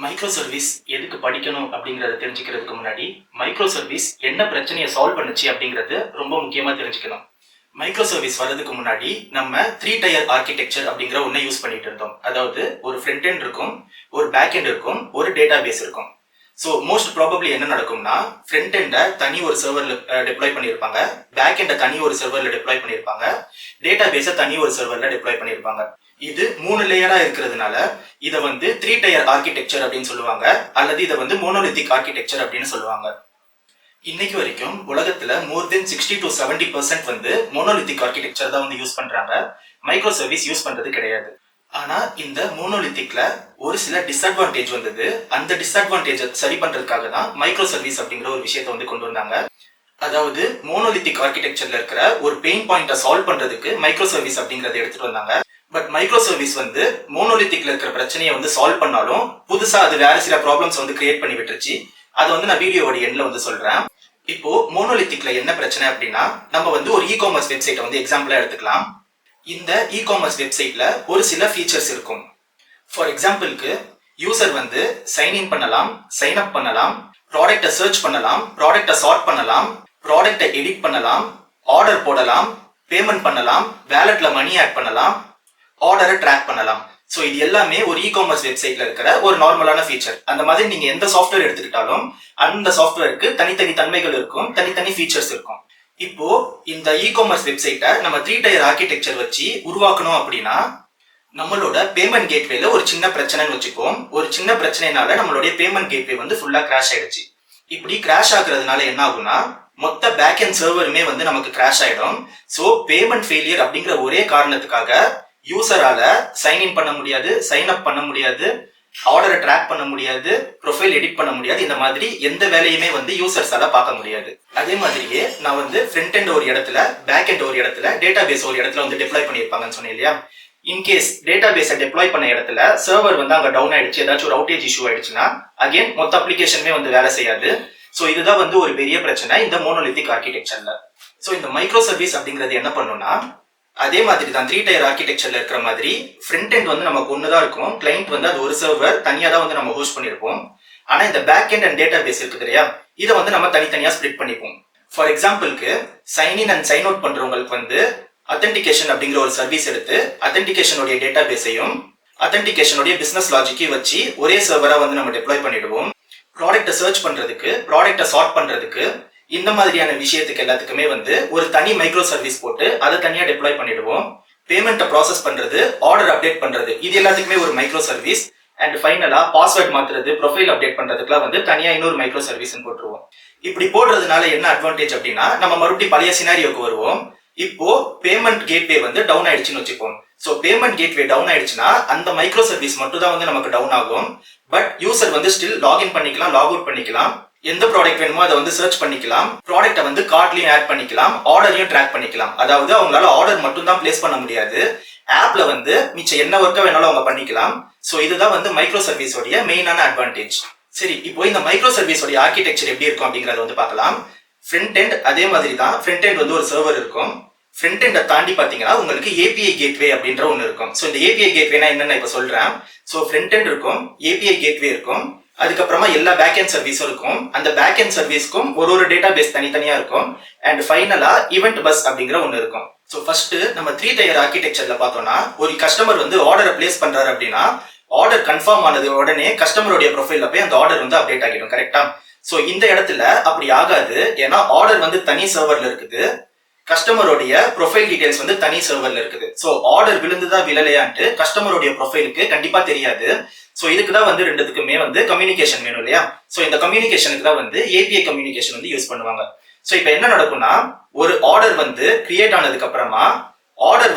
Micro service எதுக்கு படிக்கணும் அப்படிங்கறத தெரிஞ்சுக்கிறதுக்கு முன்னாடி மைக்ரோ சர்வீஸ் என்ன பிரச்சனையை சால்வ் பண்ணுச்சு அப்படிங்கறது ரொம்ப முக்கியமா தெரிஞ்சுக்கணும். மைக்ரோ சர்வீஸ் வர்றதுக்கு முன்னாடி நம்ம 3 டயர் ஆர்கிடெக்சர் அப்படிங்கிற ஒன்றை யூஸ் பண்ணிட்டு இருந்தோம். அதாவது ஒரு ஃப்ரண்ட் எண்ட் இருக்கும், ஒரு பேக் எண்ட் இருக்கும், ஒரு டேட்டா பேஸ் இருக்கும். ஸோ மோஸ்ட் ப்ராபப்ளி என்ன நடக்கும்னா, ஃப்ரண்ட் எண்டை தனி ஒரு சர்வர்ல டிப்ளாய் பண்ணியிருப்பாங்க, பேக் எண்டை தனி ஒரு சர்வர்ல டிப்ளாய் பண்ணியிருப்பாங்க, டேட்டா பேஸை தனி ஒரு சர்வர்ல டிப்ளாய் பண்ணியிருப்பாங்க. இது 3 லேயரா இருக்கிறதுனால இதை 3 டயர் ஆர்கிடெக்சர் அப்படின்னு சொல்லுவாங்க, அல்லது இதை மோனோலித்திக் ஆர்கிடெக்சர் அப்படின்னு சொல்லுவாங்க. இன்னைக்கு வரைக்கும் உலகத்துல மோர் தென் 60 to 70% மோனோலித்திக் ஆர்கிடெக்சர் தான் யூஸ் பண்றாங்க. மைக்ரோ சர்வீஸ் யூஸ் பண்றது கிடையாது. ஆனா இந்த மோனோலித்திக்ல ஒரு சில டிஸ்அட்வான்டேஜ் வந்தது. அந்த டிஸ்அட்வான்டேஜ் சரி பண்றதுக்காக தான் மைக்ரோ சர்வீஸ் அப்படிங்கிற ஒரு விஷயத்தை கொண்டு வந்தாங்க. அதாவது மோனோலித்திக் ஆர்கிடெக்சர்ல இருக்கிற ஒரு பெயின் பாயிண்ட்டை சால்வ் பண்றதுக்கு மைக்ரோ சர்வீஸ் அப்படிங்கறத எடுத்துட்டு வந்தாங்க. பட் மைக்ரோ சர்வீஸ் மோனோலித்திக்ல இருக்கிற பிரச்சனையை சால்வ் பண்ணாலும் புதுசா அது வேற சில ப்ராப்ளம்ஸ் கிரியேட் பண்ணி விட்டுருச்சு. அதை நான் வீடியோவோட எண்ட்ல சொல்றேன். இப்போ மோனோலித்திக்ல என்ன பிரச்சனை அப்படின்னா, நம்ம ஒரு இ காமர்ஸ் வெப்சைட்டை எக்ஸாம்பிளா எடுத்துக்கலாம். இந்த இ காமர்ஸ் வெப்சைட்ல ஒரு சில ஃபீச்சர்ஸ் இருக்கும். ஃபார் எக்ஸாம்பிளுக்கு யூசர் சைன் இன் பண்ணலாம், சைன் அப் பண்ணலாம், ப்ராடக்ட்டை சர்ச் பண்ணலாம், ப்ராடக்ட்டை சார்ட் பண்ணலாம், ப்ராடக்ட்டை எடிட் பண்ணலாம், ஆர்டர் போடலாம், பேமெண்ட் பண்ணலாம், வேலட்ல மணி ஆட் பண்ணலாம், ஆர்டரை ட்ராக் பண்ணலாம். ஸோ இது எல்லாமே ஒரு இ காமர்ஸ் வெப்சைட்ல இருக்கிற ஒரு நார்மலான ஃபீச்சர். அந்த மாதிரி நீங்க எந்த சாஃப்ட்வேர் எடுத்துக்கிட்டாலும் அந்த சாஃப்ட்வேருக்கு தனித்தனி தன்மைகள் இருக்கும், தனித்தனி ஃபீச்சர்ஸ் இருக்கும். இப்போ இந்த இ காமர்ஸ் வெப்சைட்டை நம்ம 3 டயர் ஆர்கிடெக்சர் வச்சு உருவாக்கணும் அப்படின்னா, நம்மளோட பேமெண்ட் கேட்வேல ஒரு சின்ன பிரச்சனைன்னு வச்சுப்போம். ஒரு சின்ன பிரச்சனைனால நம்மளுடைய பேமெண்ட் கேட்வே ஃபுல்லா கிராஷ் ஆயிடுச்சு. இப்படி கிராஷ் ஆகுறதுனால என்ன ஆகும்னா, மொத்த பேக் அண்ட் சர்வருமே நமக்கு கிராஷ் ஆயிடும். ஸோ பேமெண்ட் ஃபெயிலியர் அப்படிங்கிற ஒரே காரணத்துக்காக யூசரால சைன் இன் பண்ண முடியாது, சைன் அப் பண்ண முடியாது, ஆர்டரை ட்ராக் பண்ண முடியாது, ப்ரொஃபைல் எடிட் பண்ண முடியாது. இந்த மாதிரி எந்த வேலையுமே யூசர்ஸால பார்க்க முடியாது. அதே மாதிரியே நான் ஃப்ரண்ட் எண்ட் ஒரு இடத்துல, பேக் எண்ட் ஒரு இடத்துல, டேட்டா பேஸ் ஒரு இடத்துல டிப்ளாய் பண்ணியிருப்பாங்கன்னு சொன்னேன் இல்லையா. இன்கேஸ் டேட்டா பேஸை டிப்ளாய் பண்ண இடத்துல சர்வர் அங்க டவுன் ஆயிடுச்சு, ஏதாச்சும் ஒரு அவுட்டேஜ் இஷ்யூ ஆயிடுச்சுன்னா அகைன் மொத்த அப்ளிகேஷனுமே வேலை செய்யாது. ஸோ இதுதான் ஒரு பெரிய பிரச்சனை இந்த மோனோலித்திக் ஆர்கிடெக்சர்ல. ஸோ இந்த மைக்ரோ சர்வீஸ் அப்படிங்கிறது என்ன பண்ணும்னா, அதே மாதிரி தான் 3 டயர் ஆர்கிடெக்சர்ல இருக்கிற மாதிரி ஃப்ரண்ட் எண்ட் நமக்கு ஒண்ணுதான் இருக்கும். கிளைண்ட் அது ஒரு சர்வர் தனியா தான் நம்ம ஹோஸ்ட் பண்ணிருப்போம். ஆனா இந்த back end and database இருக்குது இல்லையா, இதை நம்ம தனித்தனியா ஸ்பிளிட் பண்ணிப்போம். ஃபார் எக்ஸாம்பிளுக்கு sign in and sign out பண்றவங்களுக்கு அத்தன்டிகேஷன் அப்படிங்கிற ஒரு சர்வீஸ் எடுத்து அத்தன்டிகேஷனுடைய டேட்டா பேஸையும் அத்தன்டிகேஷனுடைய பிசினஸ் லாஜிக்கையும் வச்சு ஒரே சர்வரா நம்ம டிப்ளாய் பண்ணிடுவோம். ப்ராடக்ட்டை சர்ச் பண்றதுக்கு, ப்ராடக்ட்டை சார்ட் பண்றதுக்கு, இந்த மாதிரியான விஷயத்துக்கு எல்லாத்துக்குமே ஒரு தனி மைக்ரோ சர்வீஸ் போட்டு அதை தனியா டிப்ளாய் பண்ணிடுவோம். பேமெண்ட்டை ப்ராசஸ் பண்றது, ஆர்டர் அப்டேட் பண்றது, இது எல்லாத்துக்குமே ஒரு மைக்ரோ சர்வீஸ். அண்ட் ஃபைனலா பாஸ்வேர்ட் மாத்துறது, ப்ரொஃபைல் அப்டேட் பண்றதுக்குலாம் தனியா இன்னொரு மைக்ரோ சர்வீஸ் போட்டுருவோம். இப்படி போடுறதுனால என்ன அட்வான்டேஜ் அப்படின்னா, நம்ம மறுபடியும் பழைய சினாரியோக்கு வருவோம். இப்போ பேமெண்ட் கேட்வே டவுன் ஆயிடுச்சுன்னு வச்சுப்போம். ஸோ பேமெண்ட் கேட்வே டவுன் ஆயிடுச்சுன்னா அந்த மைக்ரோ சர்வீஸ் மட்டும் தான் நமக்கு டவுன் ஆகும். பட் யூசர் ஸ்டில் லாகின் பண்ணிக்கலாம், லாக் அவுட் பண்ணிக்கலாம், எந்த ப்ராடக்ட் வேணுமோ அதை சர்ச் பண்ணிக்கலாம், ப்ராடக்ட்டை கார்ட்லயும் ஆட் பண்ணிக்கலாம், ஆர்டரையும் ட்ராக் பண்ணிக்கலாம். அதாவது அவங்களால ஆர்டர் மட்டும் தான் பிளேஸ் பண்ண முடியாது, ஆப்ல மிச்சம் என்ன ஒர்க்கை வேணாலும் அவங்க பண்ணிக்கலாம். ஸோ இதுதான் மைக்ரோ சர்வீஸோடைய மெயினான அட்வான்டேஜ். சரி, இப்போ இந்த மைக்ரோ சர்வீஸோடைய ஆர்கிடெக்சர் எப்படி இருக்கும் அப்படிங்கறத பார்க்கலாம். ஃப்ரண்ட் எண்ட் அதே மாதிரி தான். ஃப்ரண்ட் எண்ட் ஒரு சர்வர் இருக்கும். ஃப்ரண்ட் எண்டை தாண்டி பாத்தீங்கன்னா உங்களுக்கு ஏபிஐ கேட்வே அப்படின்ற ஒன்று இருக்கும். ஸோ இந்த ஏபிஐ கேட்வேனா என்னன்னு இப்ப சொல்றேன். ஸோ ஃப்ரண்ட் எண்ட் இருக்கும், ஏபிஐ கேட்வே இருக்கும், அதுக்கப்புறமா எல்லா பேக் எண்ட் சர்வீஸும் இருக்கும். அந்த பேக் எண்ட் சர்வீஸ்க்கும் ஒரு டேட்டா பேஸ் தனித்தனியா இருக்கும். அண்ட் ஃபைனலா ஈவென்ட் பஸ் அப்படிங்கிற ஒன்று இருக்கும். ஸோ ஃபர்ஸ்ட் நம்ம 3 டயர் ஆர்கிடெக்சர்ல பார்த்தோம்னா, ஒரு கஸ்டமர் ஆர்டரை பிளேஸ் பண்றாரு அப்படின்னா, ஆர்டர் கன்ஃபார்ம் ஆனது உடனே கஸ்டமருடைய ப்ரொஃபைல்ல போய் அந்த ஆர்டர் அப்டேட் ஆகிடும். கரெக்டா? ஸோ இந்த இடத்துல அப்படி ஆகாது. ஏன்னா ஆர்டர் தனி சர்வர்ல இருக்குது, கஸ்டமருடைய ப்ரொஃபைல் டீடைல்ஸ் தனி சர்வர்ல இருக்குது. ஸோ ஆர்டர் விழுந்துதா விழலையான்ட்டு கஸ்டமருடைய ப்ரொஃபைலுக்கு கண்டிப்பா தெரியாது. ஸோ இதுக்கு தான் ரெண்டுத்துக்குமே கம்யூனிகேஷன் வேணும் இல்லையா. ஸோ இந்த கம்யூனிகேஷனுக்கு தான் ஏபிஐ கம்யூனிகேஷன் யூஸ் பண்ணுவாங்க. ஸோ இப்போ என்ன நடக்கும்னா, ஒரு ஆர்டர் கிரியேட் ஆனதுக்கு அப்புறமா ஆர்டர்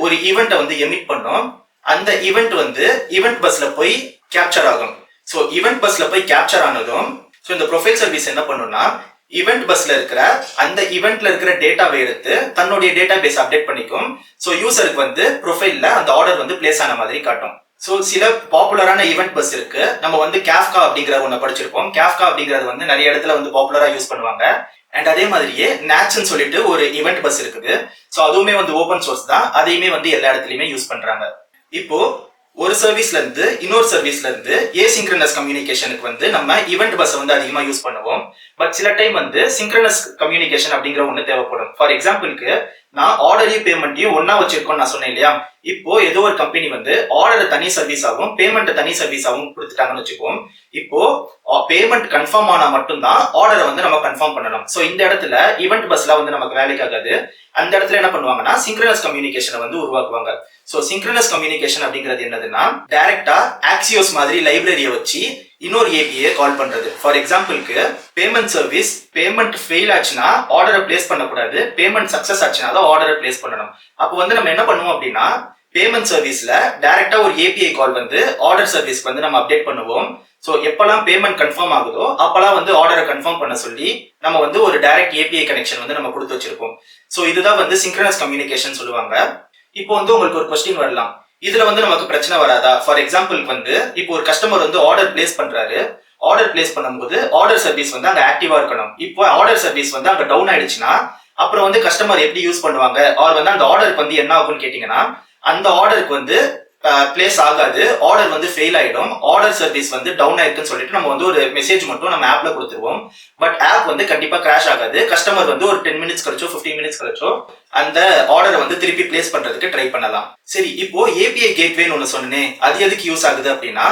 ஒரு ஈவெண்ட்டை எமிட் பண்ணும். அந்த ஈவெண்ட் ஈவெண்ட் பஸ்ல போய் கேப்சர் ஆகும். ஸோ ஈவெண்ட் பஸ்ல போய் கேப்சர் ஆனதும் ஸோ இந்த ப்ரொஃபைல் சர்வீஸ் என்ன பண்ணும்னா, ஈவெண்ட் பஸ்ல இருக்கிற அந்த ஈவெண்ட்ல இருக்கிற டேட்டாவை எடுத்து தன்னுடைய டேட்டா பேஸ் அப்டேட் பண்ணிக்கும். ஸோ யூசருக்கு ப்ரொஃபைல்ல அந்த ஆர்டர் பிளேஸ் ஆன மாதிரி காட்டும். ஸோ சில பாப்புலரான ஈவெண்ட் பஸ் இருக்கு. நம்ம கேஃப்கா அப்படிங்கிற ஒன்று படிச்சிருப்போம். கேஃப்கா அப்படிங்கிறது நிறைய இடத்துல பாப்புலரா யூஸ் பண்ணுவாங்க. அண்ட் அதே மாதிரியே நேட்ஸ்ன்னு சொல்லிட்டு ஒரு ஈவெண்ட் பஸ் இருக்குது. ஸோ அதுவுமே ஓப்பன் சோர்ஸ் தான். அதையுமே எல்லா இடத்துலயுமே யூஸ் பண்றாங்க. இப்போ ஒரு சர்வீஸ்ல இருந்து இன்னொரு சர்வீஸ்ல இருந்து ஏசிங்க்ரனஸ் கம்யூனிகேஷனுக்கு வந்து நம்ம ஈவெண்ட் பஸ் வந்து அதிகமா யூஸ் பண்ணுவோம். பட் சில டைம் வந்து சிங்க்ரனஸ் கம்யூனிகேஷன் அப்படிங்கிற ஒண்ணு தேவைப்படும். ஃபார் எக்ஸாம்பிளுக்கு நான் ஆர்டரையும் பேமெண்ட்டையும் ஒன்னா வச்சிருக்கோம்னு நான் சொன்னேன் இல்லையா. இப்போ ஏதோ ஒரு கம்பெனி வந்து ஆர்டரை தனி சர்வீஸாகவும் பேமெண்ட் தனி சர்வீஸாகவும் கொடுத்துட்டாங்கன்னு வச்சுப்போம். இப்போ பேமெண்ட் கன்ஃபார்ம் ஆனா மட்டும்தான் ஆர்டரை வந்து நம்ம கன்ஃபார்ம் பண்ணணும். ஸோ இந்த இடத்துல ஈவெண்ட் பஸ்ல வந்து நமக்கு வேலைக்கு ஆகாது. அந்த இடத்துல என்ன பண்ணுவாங்கன்னா சிங்க்ரனஸ் கம்யூனிகேஷனை வந்து உருவாக்குவாங்க. ஸோ சிங்க்ரனஸ் கம்யூனிகேஷன் அப்படிங்கிறது என்னதுன்னா டைரக்டா ஆக்சியோஸ் மாதிரி லைப்ரரியை வச்சு இன்னொரு ஏபிஐ கால் பண்றது. ஃபார் எக்ஸாம்பிளுக்கு பேமெண்ட் சர்வீஸ் பேமெண்ட் ஃபெயில் ஆச்சுன்னா ஆர்டரை பிளேஸ் பண்ணக்கூடாது, பேமெண்ட் சக்சஸ் ஆச்சுன்னா தான் ஆர்டரை பிளேஸ் பண்ணணும். அப்போ வந்து நம்ம என்ன பண்ணுவோம் அப்படின்னா பேமெண்ட் சர்வீஸ்ல டைரக்டா ஒரு ஏபிஐ கால் வந்து ஆர்டர் சர்வீஸ்க்கு வந்து நம்ம அப்டேட் பண்ணுவோம். ஸோ எப்பெல்லாம் பேமெண்ட் கன்ஃபார்ம் ஆகுதோ அப்பெல்லாம் வந்து ஆர்டரை கன்ஃபார்ம் பண்ண சொல்லி நம்ம வந்து ஒரு டைரக்ட் ஏபிஐ கனெக்ஷன் வந்து நம்ம கொடுத்து வச்சிருப்போம். ஸோ இதுதான் வந்து சிங்க்ரனஸ் கம்யூனிகேஷன் சொல்லுவாங்க. இப்போ வந்து உங்களுக்கு ஒரு கொஸ்டின் வரலாம், இதுல வந்து நமக்கு பிரச்சனை வராதா? ஃபார் எக்ஸாம்பிளுக்கு வந்து இப்போ ஒரு கஸ்டமர் வந்து ஆர்டர் பிளேஸ் பண்றாரு. ஆர்டர் பிளேஸ் பண்ணும்போது ஆர்டர் சர்வீஸ் வந்து அங்க ஆக்டிவா இருக்கணும். இப்போ ஆர்டர் சர்வீஸ் வந்து அங்க டவுன் ஆயிடுச்சுன்னா அப்புறம் வந்து கஸ்டமர் எப்படி யூஸ் பண்ணுவாங்க, ஆர் வந்து அந்த ஆர்டருக்கு வந்து என்ன ஆகும்னு கேட்டீங்கன்னா அந்த ஆர்டருக்கு வந்து பிளேஸ் ஆகாது, ஆர்டர் வந்து ஃபெயில் ஆயிடும், ஆர்டர் சர்வீஸ் வந்து டவுன் ஆயிருக்குன்னு சொல்லிட்டு நம்ம வந்து ஒரு மெசேஜ் மட்டும் நம்ம ஆப்ல கொடுத்துருவோம். பட் ஆப் வந்து கண்டிப்பா கிராஷ் ஆகாது. கஸ்டமர் வந்து ஒரு 10 மினிட்ஸ் கழிச்சோ 15 மினிட்ஸ் கழிச்சோ அந்த ஆர்டரை வந்து திருப்பி பிளேஸ் பண்றதுக்கு ட்ரை பண்ணலாம். சரி, இப்போ ஏபிஐ கேட்வேன்னு ஒன்று சொன்னேன், அது எதுக்கு யூஸ் ஆகுது அப்படின்னா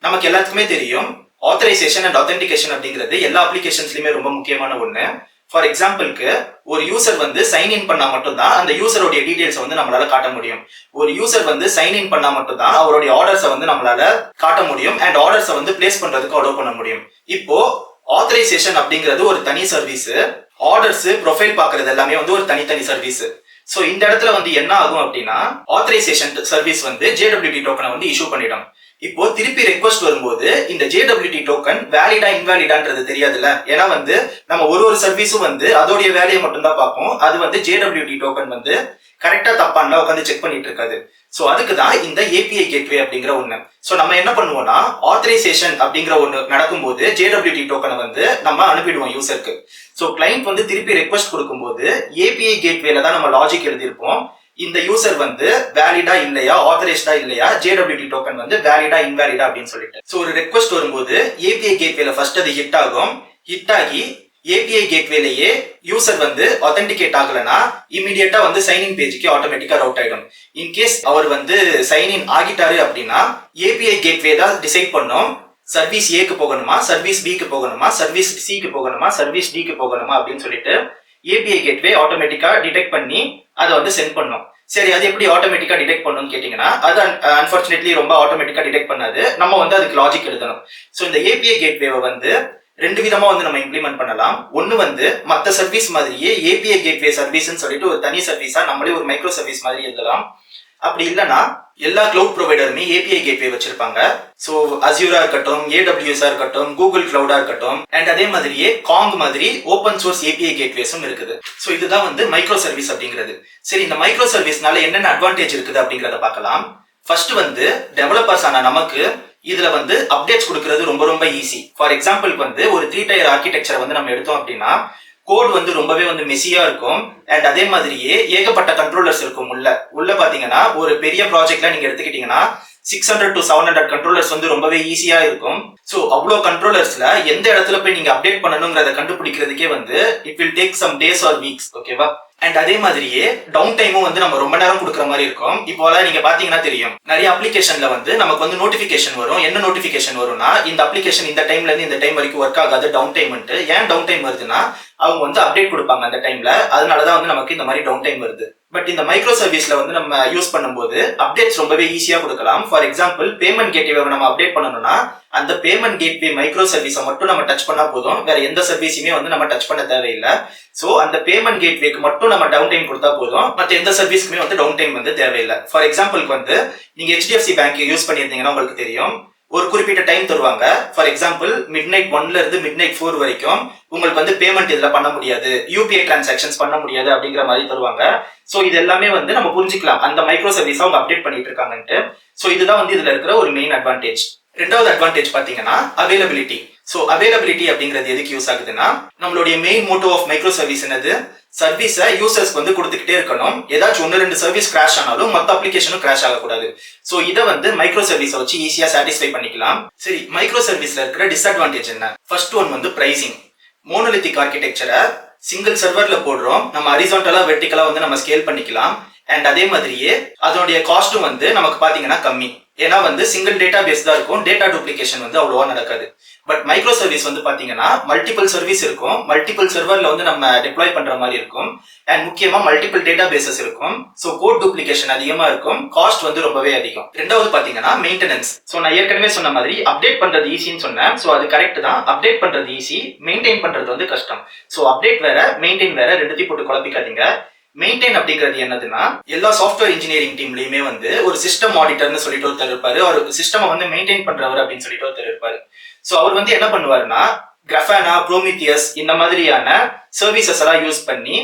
நமக்கு எல்லாத்துக்குமே தெரியும் ஆத்தரைசேஷன் அண்ட் ஆத்தென்டிகேஷன் அப்படிங்கிறது எல்லா அப்ளிகேஷன்ஸ்லயுமே ரொம்ப முக்கியமான ஒண்ணு. ஃபார் எக்ஸாம்பிளுக்கு ஒரு யூசர் வந்து சைன் இன் பண்ணா மட்டும்தான் அந்த யூசருடைய டீடைல்ஸ் வந்து நம்மளால காட்ட முடியும். ஒரு யூசர் வந்து சைன் இன் பண்ணா மட்டும்தான் அவருடைய ஆர்டர்ஸை வந்து நம்மளால காட்ட முடியும் அண்ட் ஆர்டர்ஸை வந்து பிளேஸ் பண்றதுக்கு அலோவ் பண்ண முடியும். இப்போ ஆத்தரைசேஷன் அப்படிங்கிறது ஒரு தனி சர்வீஸ், ஆர்டர்ஸ் ப்ரொஃபைல் பாக்குறது எல்லாமே வந்து ஒரு தனித்தனி சர்வீஸ். சோ இந்த இடத்துல வந்து என்ன ஆகும் அப்படின்னா ஆத்தரைசேஷன் சர்வீஸ் வந்து JWT டோக்கனை வந்து இஷ்யூ பண்ணிடும். இப்போ திருப்பி ரெக்வஸ்ட் வரும்போது இந்த JWT டோக்கன் வேலிடா இன்வேலிடான்றது தெரியாதுல்ல. ஏன்னா வந்து நம்ம ஒரு சர்வீஸும் வந்து அதோடைய வேலையை மட்டும் தான் பார்ப்போம். அது வந்து JWT டோக்கன் வந்து கரெக்டா தப்பான்ல உட்காந்து செக் பண்ணிட்டு இருக்காது. சோ அதுக்கு தான் இந்த ஏபிஐ கேட்வே அப்படிங்கிற ஒண்ணு. சோ நம்ம என்ன பண்ணுவோம்னா ஆத்தரைசேஷன் அப்படிங்கிற ஒண்ணு நடக்கும்போது JWT டோக்கனை வந்து நம்ம அனுப்பிடுவோம் யூசருக்கு. சோ கிளைண்ட் வந்து திருப்பி ரெக்வஸ்ட் கொடுக்கும்போது ஏபிஐ கேட்வேல தான் நம்ம லாஜிக் எழுதியிருப்போம். இந்த யூசர் வந்து வேலிடா இல்லையா ஆத்தரைஸ்டா இல்லையா JWT டோக்கன் வந்து வேலிடா இன்வேலிடா அப்படின்னு சொல்லிட்டு. சோ ஒரு ரெக்வஸ்ட் வரும்போது ஏபிஐ கேட்வேல ஃபர்ஸ்ட் அது ஹிட் ஆகும். ஹிட் ஆகி ஏபிஐ கேட்வேலயே யூசர் வந்து ஆத்தென்டிகேட் ஆகலனா இமிடியேட்டா வந்து சைன்இன் பேஜுக்கு ஆட்டோமேட்டிக்கா ரவுட் ஆயிடும். இன்கேஸ் அவர் வந்து சைன்இன் ஆகிட்டாரு அப்படின்னா ஏபிஐ கேட்வே தான் டிசைட் பண்ணும் சர்வீஸ் ஏக்கு போகணுமா, சர்வீஸ் பிக்கு போகணுமா, சர்வீஸ் சிக்கு போகணுமா, சர்வீஸ் டிக்கு போகணுமா அப்படின்னு சொல்லிட்டு ஏபிஐ கேட்வே ஆட்டோமேட்டிக்கா டிடெக்ட் பண்ணி அதை வந்து சென்ட் பண்ணும். சரி, அது எப்படி ஆட்டோமேட்டிக்கா டிடெக்ட் பண்ணணும்னு கேட்டீங்கன்னா அது அன்பார்ச்சுனேட்லி ரொம்ப ஆட்டோமேட்டிக்கா டிடெக்ட் பண்ணாது. நம்ம வந்து அதுக்கு லாஜிக் எழுதணும். சோ இந்த ஏபிஐ கேட்வேவை வந்து ரெண்டு விதமா வந்து நம்ம இம்ப்ளிமெண்ட் பண்ணலாம். ஒன்னு வந்து மற்ற சர்வீஸ் மாதிரியே ஏபிஐ கேட்வே சர்வீஸ்ன்னு சொல்லிட்டு ஒரு தனி சர்வீஸா நம்மளே ஒரு மைக்ரோ சர்வீஸ் மாதிரி எழுதலாம். அப்படி இல்லைன்னா எல்லா கிளவுட் ப்ரொவைடருமே ஏபிஐ கேட்வே வச்சிருப்பாங்க. சோ அஸ்யூரா இருக்கட்டும், AWS இருக்கட்டும், கூகுள் கிளவுடா இருக்கட்டும் அண்ட் அதே மாதிரியே காங் மாதிரி ஓப்பன் சோர்ஸ் ஏபிஐ கேட்வேஸும் இருக்குது. சோ இதுதான் வந்து மைக்ரோ சர்வீஸ் அப்படிங்கிறது. சரி, இந்த மைக்ரோ சர்வீஸ்னால என்னென்ன அட்வான்டேஜ் இருக்குது அப்படிங்கறத பார்க்கலாம். ஃபர்ஸ்ட் வந்து டெவலப்பர்ஸ் ஆன நமக்கு இதுல வந்து அப்டேட்ஸ் கொடுக்கறது ரொம்ப ரொம்ப ஈஸி. ஃபார் எக்ஸாம்பிள் வந்து ஒரு 3 டயர் ஆர்கிடெக்சரை வந்து நம்ம எடுத்தோம் அப்படின்னா கோட் வந்து ரொம்பவே வந்து மெஸியா இருக்கும் அண்ட் அதே மாதிரியே ஏகப்பட்ட கண்ட்ரோலர்ஸ் இருக்கும். உள்ள பாத்தீங்கன்னா ஒரு பெரிய ப்ராஜெக்ட்ல நீங்க எடுத்துக்கிட்டீங்கன்னா 600 to 700 கண்ட்ரோலர்ஸ் வந்து ரொம்பவே ஈஸியா இருக்கும். சோ அவ்வளோ கண்ட்ரோலர்ஸ்ல எந்த இடத்துல போய் நீங்க அப்டேட் பண்ணணுங்கிறத கண்டுபிடிக்கிறதுக்கே வந்து it will take some days or weeks. ஓகேவா? அண்ட் அதே மாதிரியே டவுன் டைமும் வந்து நம்ம ரொம்ப நேரம் கொடுக்குற மாதிரி இருக்கும். இப்போ நீங்க பாத்தீங்கன்னா தெரியும் நிறைய அப்ளிகேஷன்ல வந்து நமக்கு வந்து நோட்டிபிகேஷன் வரும். என்ன நோட்டிபிகேஷன் வரும்னா இந்த அப்ளிகேஷன் இந்த டைம்ல இருந்து இந்த டைம் வரைக்கும் ஒர்க் ஆகாது, டவுன் டைம். ஏன் டவுன் டைம் வருதுன்னா அவங்க வந்து அப்டேட் கொடுப்பாங்க அந்த டைம்ல, அதனாலதான் வந்து நமக்கு இந்த மாதிரி டவுன் டைம் வருது. பட் இந்த மைக்ரோ சர்வீஸ்ல வந்து நம்ம யூஸ் பண்ணும்போது அப்டேட்ஸ் ரொம்பவே ஈஸியா கொடுக்கலாம். ஃபார் எக்ஸாம்பிள் பேமெண்ட் கேட்வே நம்ம அப்டேட் பண்ணணும்னா அந்த பேமெண்ட் கேட்வே மைக்ரோ சர்வீஸை மட்டும் நம்ம டச் பண்ணா போதும், வேற எந்த சர்வீஸுமே வந்து நம்ம டச் பண்ண தேவையில்லை. சோ அந்த பேமெண்ட் கேட்வேக்கு மட்டும் நம்ம டவுன் டைம் கொடுத்தா போதும், மற்ற எந்த சர்வீஸ்க்குமே வந்து டவுன் டைம் வந்து தேவையில்லை. ஃபார் எக்ஸாம்பிளுக்கு வந்து நீங்க HDFC பேங்க் யூஸ் பண்ணியிருந்தீங்கன்னா உங்களுக்கு தெரியும் ஒரு குறிப்பிட்ட டைம் தருவாங்க. ஃபார் எக்ஸாம்பிள் midnight 1ல இருந்து midnight 4 வரைக்கும் உங்களுக்கு வந்து பேமெண்ட் இதுல பண்ண முடியாது, UPI டிரான்சாக்ஷன்ஸ் பண்ண முடியாது அப்படிங்கிற மாதிரி தருவாங்க. சோ இது எல்லாமே வந்து நம்ம புரிஞ்சுக்கலாம் அந்த மைக்ரோ சர்வீஸ் அவங்க அப்டேட் பண்ணிட்டு இருக்காங்கன்ட்டு. சோ இதுதான் வந்து இதுல இருக்கிற ஒரு மெயின் அட்வான்டேஜ். ரெண்டாவது அட்வான்டேஜ் பாத்தீங்கன்னா அவைலபிலிட்டி. ஸோ அவைலபிலிட்டி அப்படிங்கிறது எதுக்கு யூஸ் ஆகுதுன்னா, நம்மளுடைய main motto of micro service என்னது, சர்வீஸை யூசர்ஸ்க்கு வந்து கொடுத்துக்கிட்டே இருக்கணும். ஏதாச்சும் 1-2 சர்வீஸ் கிராஷ் ஆனாலும் மற்ற அப்ளிகேஷனும் கிராஷ் ஆகக்கூடாது. ஸோ இதை வந்து மைக்ரோ சர்வீஸை வச்சு ஈஸியா சாட்டிஸ்ஃபை பண்ணிக்கலாம். சரி, மைக்ரோ சர்வீஸ்ல இருக்கிற டிஸ்அட்வான்டேஜ் என்ன? ஃபர்ஸ்ட் ஒன் வந்து பிரைசிங். மோனோலித்திக் ஆர்கிடெக்சரை சிங்கிள் சர்வர்ல போடுறோம், நம்ம ஹரிசான்டலா வெர்டிகலா வந்து நம்ம ஸ்கேல் பண்ணிக்கலாம். அண்ட் அதே மாதிரியே அதனுடைய காஸ்ட்டும் வந்து நமக்கு பாத்தீங்கன்னா கம்மி. ஏன்னா வந்து சிங்கிள் டேட்டா பேஸ் தான் இருக்கும், டேட்டா டூப்ளிகேஷன் வந்து அவ்வளோவா நடக்காது. பட் மைக்ரோ சர்வீஸ் வந்து பாத்தீங்கன்னா மல்டிபிள் சர்வீஸ் இருக்கும், மல்டிபிள் சர்வர்ல வந்து நம்ம டிப்ளாய் பண்ற மாதிரி இருக்கும். அண்ட் முக்கியமா மல்டிபிள் டேட்டா பேசஸ் இருக்கும். ஸோ கோட் டூப்ளிகேஷன் அதிகமா இருக்கும், காஸ்ட் வந்து ரொம்பவே அதிகம். ரெண்டாவது பாத்தீங்கன்னா மெயின்டெனன்ஸ். ஸோ நான் ஏற்கனவே சொன்ன மாதிரி அப்டேட் பண்றது ஈஸின்னு சொன்னேன். ஸோ அது கரெக்ட் தான், அப்டேட் பண்றது ஈஸி, மெயின்டைன் பண்றது வந்து கஷ்டம். ஸோ அப்டேட் வேற மெயின்டைன் வேற, ரெண்டுத்தையும் போட்டு குழப்பிக்காதீங்க. மெயின்டைன் அப்படிங்கிறது என்னதுன்னா, எல்லா சாஃப்ட்வேர் இன்ஜினியரிங் டீம்லயுமே வந்து ஒரு சிஸ்டம் ஆடிட்டர்னு சொல்லிட்டு ஒருத்தர் இருப்பாரு, ஒரு சிஸ்டம் வந்து மெயின்டைன் பண்றவர் அப்படின்னு சொல்லிட்டு ஒருத்தர் இருப்பாரு. ஸோ அவர் வந்து என்ன பண்ணுவாருன்னா, கிராஃபானா, ப்ரோமித்தியஸ் இந்த மாதிரியான சர்வீசஸ் எல்லாம் யூஸ் பண்ணி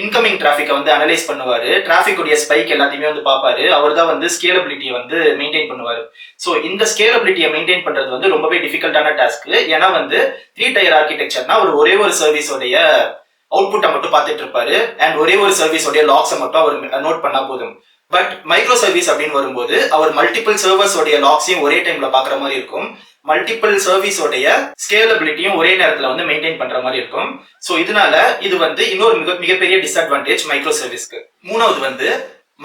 இன்கமிங் டிராஃபிக்கை வந்து அனலைஸ் பண்ணுவாரு, டிராஃபிக்குடைய ஸ்பைக் எல்லாத்தையுமே வந்து பார்ப்பாரு. அவர் தான் வந்து ஸ்கேலபிலிட்டியை வந்து மெயின்டைன் பண்ணுவாரு. ஸோ இந்த ஸ்கேலபிலிட்டியை மெயின்டைன் பண்றது வந்து ரொம்பவே டிஃபிகல்ட்டான டாஸ்க். ஏன்னா வந்து 3 டயர் ஆர்கிடெக்சர்னா ஒரே ஒரு சர்வீஸோடைய அவுட்புட்டை மட்டும் பார்த்துட்டு இருப்பாரு, அண்ட் ஒரே ஒரு சர்வீஸோடைய லாக்ஸை மட்டும் அவர் நோட் பண்ணா போதும். பட் மைக்ரோ சர்வீஸ் அப்படின்னு வரும்போது அவர் மல்டிபிள் சர்வர்ஸோடைய லாக்ஸையும் ஒரே டைம்ல பாக்குற மாதிரி இருக்கும், மல்டிபிள் சர்வீஸோடைய ஸ்கேலபிலிட்டியும் ஒரே நேரத்தில் வந்து மெயின்டைன் பண்ற மாதிரி இருக்கும். ஸோ இதனால இது வந்து இன்னொரு மிகப்பெரிய டிஸ்அட்வான்டேஜ் மைக்ரோ சர்வீஸ்க்கு. மூணாவது வந்து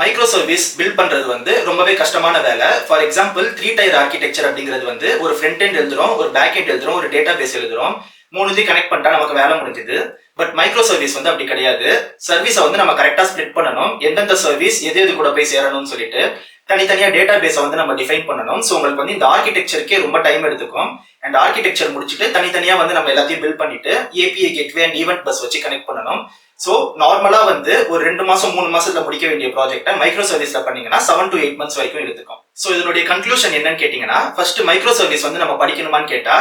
மைக்ரோ சர்வீஸ் பில்ட் பண்றது வந்து ரொம்பவே கஷ்டமான வேலை. ஃபார் எக்ஸாம்பிள் 3 டயர் ஆர்கிடெக்சர் அப்படிங்கிறது வந்து ஒரு ஃப்ரண்ட் எண்ட் எழுதுறோம், ஒரு பேக் எண்ட் எழுதுறோம், ஒரு டேட்டா பேஸ் எழுதுறோம், 3 கனெக்ட் பண்ணிட்டா நமக்கு வேலை முடிஞ்சது. பட் மைக்ரோ சர்வீஸ் வந்து அப்படி கிடையாது. சர்வீஸை வந்து நம்ம கரெக்டா ஸ்ப்ளிட் பண்ணணும், எந்தெந்த சர்வீஸ் எது கூட போய் சேரணும்னு சொல்லிட்டு தனித்தனியா டேட்டா பேஸை வந்து நம்ம டிஃபைன் பண்ணணும். ஸோ உங்களுக்கு வந்து இந்த ஆர்கிடெக்சருக்கே ரொம்ப டைம் எடுத்துக்கும். அண்ட் ஆர்கிடெக்சர் முடிச்சுட்டு தனித்தனியா வந்து நம்ம எல்லாத்தையும் பில்ட் பண்ணிட்டு API gateway and event bus வச்சு கனெக்ட் பண்ணணும். ஸோ நார்மலா வந்து ஒரு 2 மாசம் 3 மாசத்துல முடிக்க வேண்டிய ப்ராஜெக்ட்டை மைக்ரோ சர்வீஸ்ல பண்ணீங்கன்னா 7 to 8 months வரைக்கும் எடுத்துக்கும். ஸோ இதனுடைய கன்க்ளூஷன் என்னன்னு கேட்டீங்கன்னா, ஃபர்ஸ்ட் மைக்ரோ சர்வீஸ் வந்து நம்ம படிக்கணுமான்னு கேட்டா,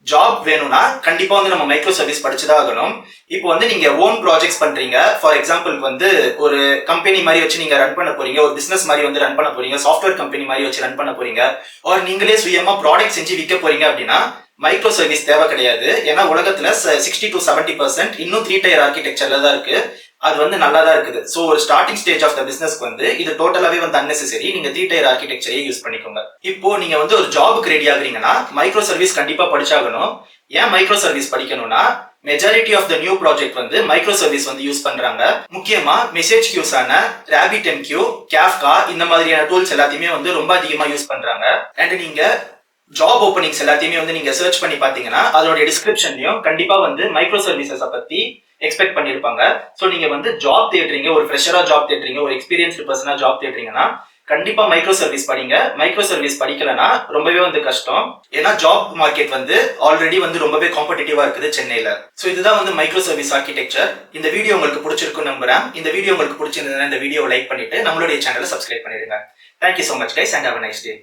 ஜாப் வேணும்னா கண்டிப்பா வந்து நம்ம மைக்ரோ சர்வீஸ் படிச்சுதான் ஆகணும். இப்போ வந்து நீங்க ஓன் ப்ராஜெக்ட்ஸ் பண்றீங்க, ஃபார் எக்ஸாம்பிள் வந்து ஒரு கம்பெனி மாதிரி வச்சு நீங்க ரன் பண்ண போறீங்க, ஒரு பிசினஸ் மாதிரி வந்து ரன் பண்ண போறீங்க, சாஃப்ட்வேர் கம்பெனி மாதிரி வச்சு ரன் பண்ண போறீங்க, ஒரு நீங்களே சுயமா ப்ராடக்ட் செஞ்சு விற்க போறீங்க அப்படின்னா மைக்ரோ சர்வீஸ் தேவை கிடையாது. ஏன்னா உலகத்துல 60 to 70% இன்னும் 3 டயர் ஆர்கிடெக்சர்ல தான் இருக்கு, அது வந்து நல்லா தான் இருக்குது. ஸோ ஒரு ஸ்டார்டிங் ஸ்டேஜ் ஆஃப் த பிசினஸ்க்கு வந்து இது டோட்டலாவே வந்து அன்னெசரி. நீங்க 3 டயர் ஆர்கிடெக்சரே யூஸ் பண்ணிக்கோங்க. இப்போ நீங்க வந்து ஒரு ஜாபுக்கு ரெடி ஆகுறீங்கன்னா மைக்ரோ சர்வீஸ் கண்டிப்பா படிச்சாகணும். ஏன் மைக்ரோ சர்வீஸ் படிக்கணும்னா, majority of the new project வந்து மைக்ரோ சர்வீஸ் வந்து யூஸ் பண்றாங்க. முக்கியமா மெசேஜ் கியூஸ் ஆன RabbitMQ, Kafka இந்த மாதிரியான டூல்ஸ் எல்லாத்தையுமே வந்து ரொம்ப அதிகமா யூஸ் பண்றாங்க. அண்ட் நீங்க ஜாப் ஓப்பனிங்ஸ் எல்லாத்தையுமே வந்து நீங்க சர்ச் பண்ணி பாத்தீங்கன்னா அதோட டிஸ்கிரிப்ஷன்லயும் கண்டிப்பா வந்து மைக்ரோ சர்வீசஸை பத்தி எக்ஸ்பெக்ட் பண்ணிருப்பாங்க. ஸோ நீங்க வந்து ஜாப் தேடுறீங்க, ஒரு ஃப்ரெஷரா ஜாப் தேடுறீங்க, ஒரு எக்ஸ்பீரியன்ஸ்டு பர்சனா ஜாப் தேடுறீங்கன்னா கண்டிப்பா மைக்ரோ சர்வீஸ் படிங்க. மைக்ரோ சர்வீஸ் படிக்கலன்னா ரொம்பவே வந்து கஷ்டம். ஏன்னா ஜாப் மார்க்கெட் வந்து ஆல்ரெடி வந்து ரொம்பவே காம்படிட்டிவா இருக்குது சென்னையில. ஸோ இதுதான் வந்து மைக்ரோ சர்வீஸ் ஆர்கிடெக்சர். இந்த வீடியோ உங்களுக்கு பிடிச்சிருக்குன்னு நம்புறேன். இந்த வீடியோ உங்களுக்கு பிடிச்சிருந்ததுன்னா இந்த வீடியோ லைக் பண்ணிட்டு நம்மளுடைய சேனலை சப்ஸ்கிரைப் பண்ணிடுங்க. Thank you so much guys and have a nice day.